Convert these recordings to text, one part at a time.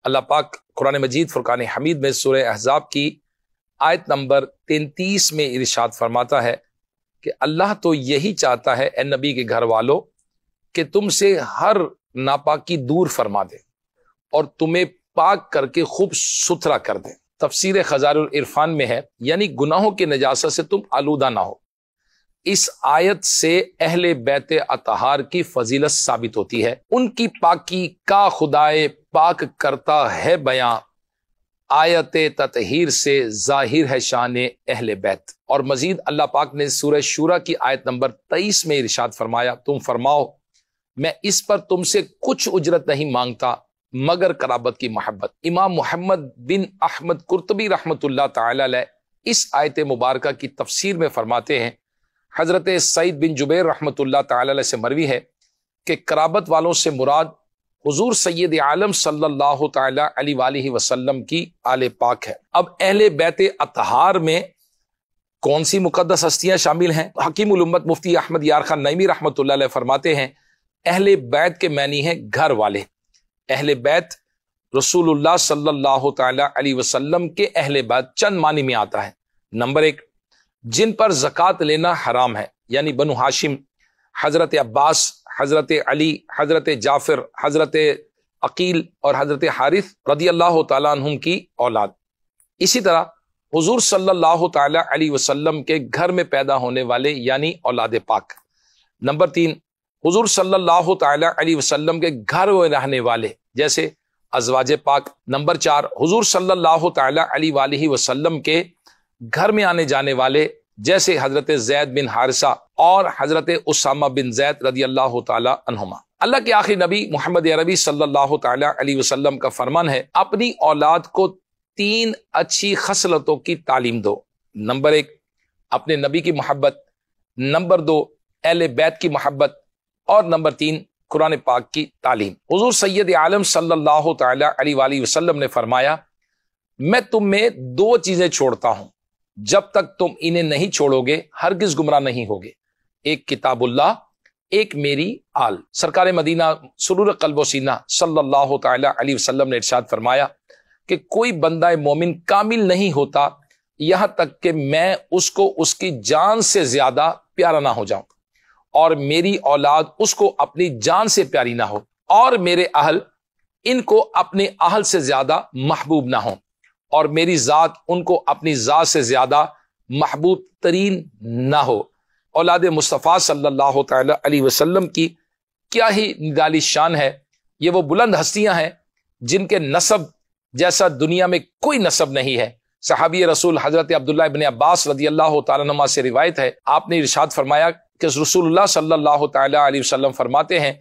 اللہ پاک قرآن مجید فرقان حمید میں سورہ احزاب کی آیت نمبر 33 میں ارشاد فرماتا ہے کہ اللہ تو یہی چاہتا ہے اے نبی کے گھر والوں کہ تم سے ہر ناپاکی دور فرما دے اور تمہیں پاک کر کے خوب ستھرا کر دے۔ تفسیر خزائن العرفان میں ہے یعنی گناہوں کی نجاست سے تم آلودہ نہ ہو۔ اس آیت سے اہل بیت اطہار کی فضیلت ثابت ہوتی ہے، ان کی پاکی کا خدائے پاک کرتا ہے بیان، آیت تطہیر سے ظاہر ہے شان اہل بیت۔ اور مزید اللہ پاک نے سورہ شورى کی آیت نمبر 23 میں ارشاد فرمایا، تم فرماؤ میں اس پر تم سے کچھ اجرت نہیں مانگتا مگر قرابت کی محبت۔ امام محمد بن احمد قرطبی رحمۃ اللہ تعالی علیہ اس آیت مبارکہ کی تفسیر میں فرماتے ہیں، حضرت سعید بن جبیر رحمۃ اللہ تعالی علیہ سے مروی ہے کہ قرابت والوں سے مراد حضور سید عالم صلی اللہ تعالی علیہ وآلہ وسلم کی آل پاک ہے۔ اب اہل بیت اطہار میں کون سی مقدس ہستیاں شامل ہیں؟ حکیم الامت مفتی احمد یار خان نعیمی رحمۃ اللہ علیہ فرماتے ہیں، اہل بیت کے معنی ہے گھر والے۔ اہل بیت رسول اللہ صلی اللہ تعالی علیہ وسلم کے اہل بیت چند معنی میں آتا ہے۔ نمبر 1، جن پر زکوٰۃ لینا حرام ہے، یعنی بنو ہاشم، حضرت عباس، حضرت علی، حضرت جعفر، حضرت عقیل اور حضرت حارث رضی اللہ تعالیٰ عنہم کی اولاد۔ اسی طرح حضور صلی اللہ تعالی علیہ وسلم کے گھر میں پیدا ہونے والے یعنی اولاد پاک۔ نمبر 3، حضور صلی اللہ تعالی علیہ وسلم کے گھر میں رہنے والے جیسے ازواج پاک۔ نمبر 4، حضور صلی اللہ تعالی علیہ وآلہ وسلم کے گھر میں آنے جانے والے جیسے حضرت زید بن حارثہ اور حضرت اسامہ بن زید رضی اللہ تعالی عنہما۔ اللہ کے آخری نبی محمد عربی صلی اللہ تعالی علیہ وسلم کا فرمان ہے، اپنی اولاد کو 3 اچھی خصلتوں کی تعلیم دو۔ نمبر 1، اپنے نبی کی محبت، نمبر 2، اہل بیت کی محبت، اور نمبر 3، قرآن پاک کی تعلیم۔ حضور سید عالم صلی اللہ تعالی علیہ وآلہ وسلم نے فرمایا، میں تم میں 2 چیزیں چھوڑتا ہوں، جب تک تم انہیں نہیں چھوڑو گے ہرگز گمراہ نہیں ہوگے، ایک کتاب اللہ، ایک میری آل۔ سرکار مدینہ سرور قلب و سینہ صلی اللہ تعالی علیہ وسلم نے ارشاد فرمایا کہ کوئی بندہ مومن کامل نہیں ہوتا یہاں تک کہ میں اس کو اس کی جان سے زیادہ پیارا نہ ہو جاؤں، اور میری اولاد اس کو اپنی جان سے پیاری نہ ہو، اور میرے اہل ان کو اپنے اہل سے زیادہ محبوب نہ ہوں، اور میری ذات ان کو اپنی ذات سے زیادہ محبوب ترین نہ ہو۔ اولاد مصطفیٰ صلی اللہ تعالی علیہ وسلم کی کیا ہی نرالی شان ہے، یہ وہ بلند ہستیاں ہیں جن کے نسب جیسا دنیا میں کوئی نسب نہیں ہے۔ صحابی رسول حضرت عبداللہ ابن عباس رضی اللہ تعالیٰ عنہ سے روایت ہے، آپ نے ارشاد فرمایا کہ رسول اللہ صلی اللہ تعالی علیہ وسلم فرماتے ہیں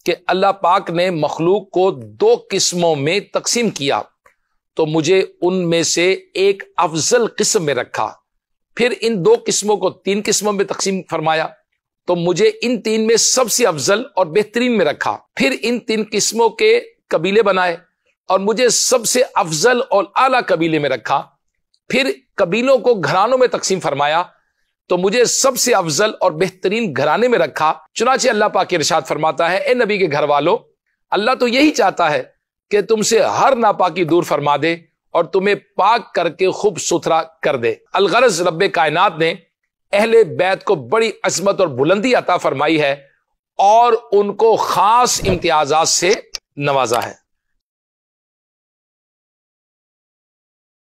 کہ اللہ پاک نے مخلوق کو 2 قسموں میں تقسیم کیا تو مجھے ان میں سے ایک افضل قسم میں رکھا، پھر ان 2 قسموں کو 3 قسموں میں تقسیم فرمایا تو مجھے ان 3 میں سب سے افضل اور بہترین میں رکھا، پھر ان 3 قسموں کے قبیلے بنائے اور مجھے سب سے افضل اور اعلیٰ قبیلے میں رکھا، پھر قبیلوں کو گھرانوں میں تقسیم فرمایا تو مجھے سب سے افضل اور بہترین گھرانے میں رکھا۔ چنانچہ اللہ پاک ارشاد فرماتا ہے، اے نبی کے گھر والوں، اللہ تو یہی چاہتا ہے کہ تم سے ہر ناپاکی دور فرما دے اور تمہیں پاک کر کے خوب ستھرا کر دے۔ الغرض رب کائنات نے اہل بیت کو بڑی عظمت اور بلندی عطا فرمائی ہے اور ان کو خاص امتیازات سے نوازا ہے۔